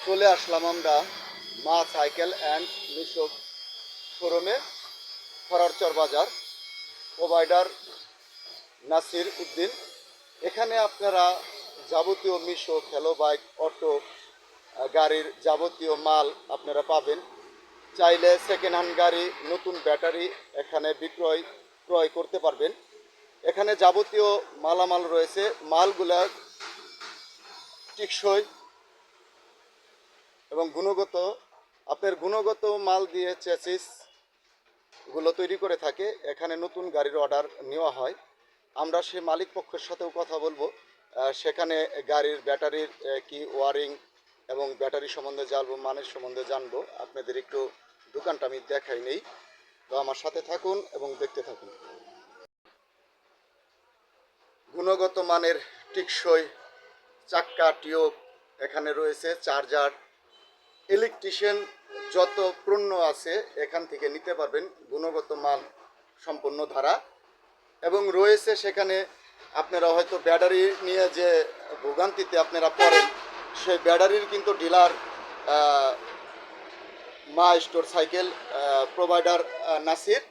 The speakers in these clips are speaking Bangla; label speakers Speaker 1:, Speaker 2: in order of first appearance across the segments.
Speaker 1: চলে আসলাম আমরা মা সাইকেল অ্যান্ড মিশো শোরুমে, খরারচর বাজার। প্রোভাইডার নাসির উদ্দিন। এখানে আপনারা যাবতীয় মিশো, খেলো বাইক, অটো, গাড়ির যাবতীয় মাল আপনারা পাবেন। চাইলে সেকেন্ড হ্যান্ড গাড়ি, নতুন ব্যাটারি এখানে ক্রয় করতে পারবেন। এখানে যাবতীয় মালামাল রয়েছে। মালগুলা টিকসই এবং গুণগত, আপনার গুণগত মাল দিয়ে চেসিসগুলো তৈরি করে থাকে। এখানে নতুন গাড়ির অর্ডার নেওয়া হয়। আমরা সে মালিক পক্ষের সাথেও কথা বলবো। সেখানে গাড়ির ব্যাটারির কি ওয়ারিং এবং ব্যাটারি সম্বন্ধে জানবো, মানের সম্বন্ধে জানবো। আপনাদের একটু দোকানটা আমি দেখাই নেই, তো আমার সাথে থাকুন এবং দেখতে থাকুন। গুণগত মানের টিকসই চাক্কা, টিউব এখানে রয়েছে। চার্জার, ইলেকট্রিশিয়ান যত পণ্য আছে এখান থেকে নিতে পারবেন, গুণগত মান সম্পন্ন ধারা। এবং রয়েছে সেখানে আপনারা হয়তো ব্যাটারি নিয়ে যে ভোগান্তিতে আপনারা পড়েন, সেই ব্যাটারির কিন্তু ডিলার মা স্টোর সাইকেল প্রোভাইডার নাসির।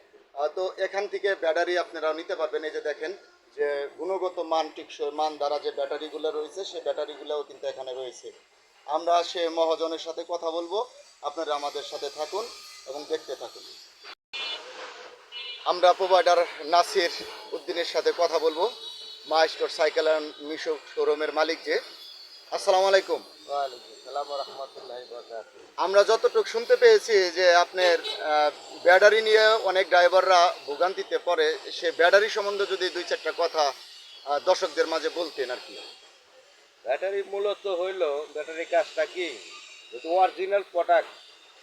Speaker 1: তো এখান থেকে ব্যাটারি আপনারা নিতে পারবেন। এই যে দেখেন যে গুণগত মান, টিকসই মান দ্বারা যে ব্যাটারিগুলো রয়েছে, সেই ব্যাটারিগুলোও কিন্তু এখানে রয়েছে। আমরা সে মহাজনের সাথে কথা বলবো, আপনারা আমাদের সাথে থাকুন এবং দেখতে থাকুন। আমরা প্রোভাইডার নাসির উদ্দিনের সাথে কথা বলবো, মা স্টোর সাইকেল অ্যান্ড মিশো শোরুমের মালিক যে। আসসালামু আলাইকুম। আমরা যতটুকু শুনতে পেয়েছি যে আপনার ব্যাটারি নিয়ে অনেক ড্রাইভাররা ভোগান্তিতে পড়ে, সে ব্যাটারি সম্বন্ধে যদি দুই চারটা কথা দর্শকদের মাঝে বলতেন আর কি।
Speaker 2: ব্যাটারি মূলত হইল, ব্যাটারি কাজটা কি, যদি অরিজিনাল প্রোডাক্ট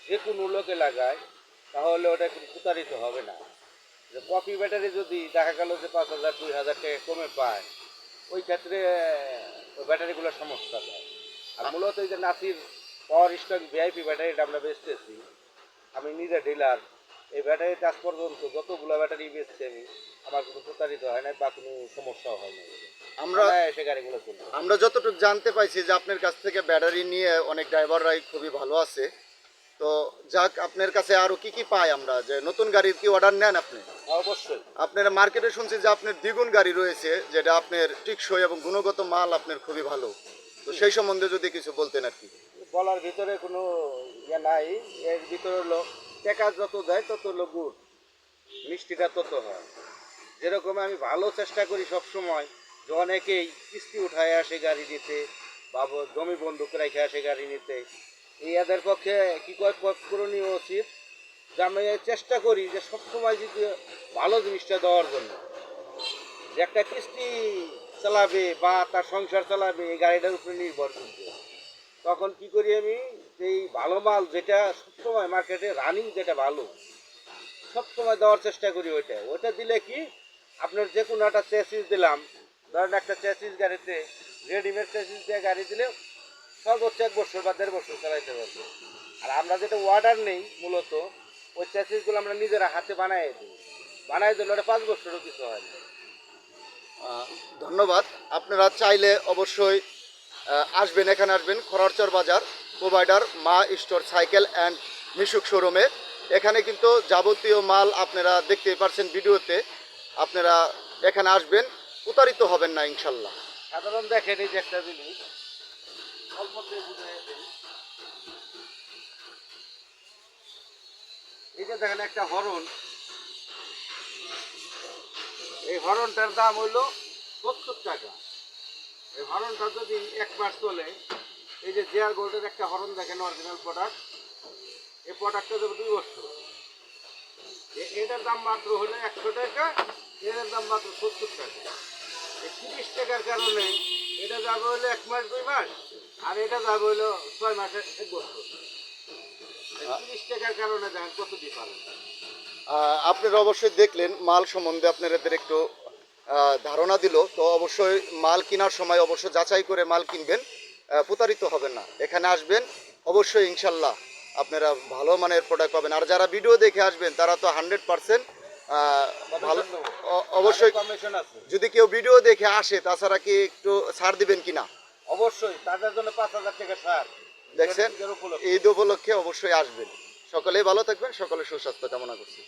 Speaker 2: যে কোনো লোকে লাগায় তাহলে ওটা কিন্তু প্রতারিত হবে না। যে কপি ব্যাটারি যদি দেখা গেল যে 5,000 2,000 টাকা কমে পায়, ওই ক্ষেত্রে ওই ব্যাটারিগুলোর সমস্যা দেয়। আর মূলত এই যে নাসির পাওয়ার স্টক ভিআইপি ব্যাটারিটা আমরা বেচতেছি, আমি নিজে ডিলার। এই ব্যাটারিতে আজ পর্যন্ত যতগুলো ব্যাটারি বেচছি আমি, আমার কোনো প্রতারিত হয় না বা কোনো সমস্যাও হয় না।
Speaker 1: আমরা
Speaker 2: সে গাড়িগুলো চলবে।
Speaker 1: আমরা যতটুকু জানতে পাইছি যে আপনার কাছ থেকে ব্যাটারি নিয়ে অনেক ড্রাইভাররাই খুবই ভালো আছে। তো যাক, আপনার কাছে আরো কি কি পাই আমরা, যে নতুন গাড়ির কি অর্ডার নেন আপনি?
Speaker 2: অবশ্যই।
Speaker 1: আপনার মার্কেটে শুনছি যে আপনার দ্বিগুণ গাড়ি রয়েছে, যেটা আপনার টিকসই এবং গুণগত মাল আপনার খুবই ভালো। তো সেই সম্বন্ধে যদি কিছু বলতেন আর কি।
Speaker 2: বলার ভিতরে কোনো ইয়ে নাই। এর ভিতরে হলো টাকা যত দেয় তত হলো গুড়, মিষ্টিটা তত হয়। যেরকম আমি ভালো চেষ্টা করি সব সময়, যে অনেকেই কিস্তি উঠায় আসে গাড়ি নিতে বা জমি বন্ধক রেখে আসে গাড়ি নিতে। এই এদের পক্ষে কী করণীয় উচিত, যে আমি চেষ্টা করি যে সবসময় যদি ভালো জিনিসটা দেওয়ার জন্য, যে একটা কিস্তি চালাবে বা তার সংসার চালাবে এই গাড়িটার উপরে নির্ভর করবে। তখন কি করি আমি, এই ভালো মাল যেটা সবসময় মার্কেটে রানিং, যেটা ভালো সবসময় দেওয়ার চেষ্টা করি। ওইটা দিলে কি, আপনার যে কোনো একটা চেসিস দিলাম, ধরেন একটা চেসিস গাড়িতে রেডিমেড চেসিস দিয়ে গাড়ি দিলে সর্বোচ্চ 1 বছর বা 1.5 বছর চালাইতে পারবে। আর আমরা যেটা অর্ডার নেই মূলত, ওই চেসিসগুলো আমরা নিজেরা হাতে বানাই দিলে ওটা 5 বছরও কিছু হয় না।
Speaker 1: ধন্যবাদ। আপনারা চাইলে অবশ্যই আসবেন, এখানে আসবেন খরারচর বাজার, প্রোভাইডার মা স্টোর সাইকেল অ্যান্ড মিশুক শোরুমে। এখানে কিন্তু যাবতীয় মাল আপনারা দেখতেই পাচ্ছেন ভিডিওতে। আপনারা এখানে আসবেন, প্রতারিত হবেন না ইনশাল্লাহ।
Speaker 2: সাধারণ দেখেন এই যে একটা জিনিস অল্প দিয়ে বুঝে দিই। এই যে দেখেন একটা হরন, এই হরনটার দাম হইল 70 টাকা। এই হরনটা যদি 1 মাস চলে, এই যে জিআর গোল্ডের একটা হরন দেখেন অরিজিনাল প্রোডাক্ট, এই প্রোডাক্টটা দেবে 2 বছর। এটার দাম মাত্র হলো 100 টাকা, এটার দাম মাত্র 70 টাকা। এই 30 টাকার কারণে এটা যাবে হলো 1 মাস 2 মাস, আর এটা যাবে হলো 6 মাসে 1 বছর। 30 টাকার কারণে দেখেন কত ডিফারেন্স।
Speaker 1: আপনারা অবশ্যই দেখলেন মাল সম্বন্ধে আপনাদের একটু ধারণা দিল। তো অবশ্যই মাল কেনার সময় অবশ্যই যাচাই করে মাল কিনবেন, প্রতারিত হবেন না। এখানে আসবেন অবশ্যই, ইনশাল্লাহ আপনারা ভালো মানের প্রোডাক্ট পাবেন। আর যারা ভিডিও দেখে আসবেন তারা তো 100% ভালো। অবশ্যই
Speaker 2: কমিশন আছে।
Speaker 1: যদি কেউ ভিডিও দেখে আসে, তাছাড়া কি একটু ছাড় দিবেন কিনা?
Speaker 2: অবশ্যই তাদের জন্য 5,000 টাকা ছাড়।
Speaker 1: দেখছেন
Speaker 2: ঈদের উপলক্ষে।
Speaker 1: ঈদ উপলক্ষে অবশ্যই আসবেন। সকলেই ভালো থাকবেন, সকলে সুস্বাস্থ্য কামনা করছি।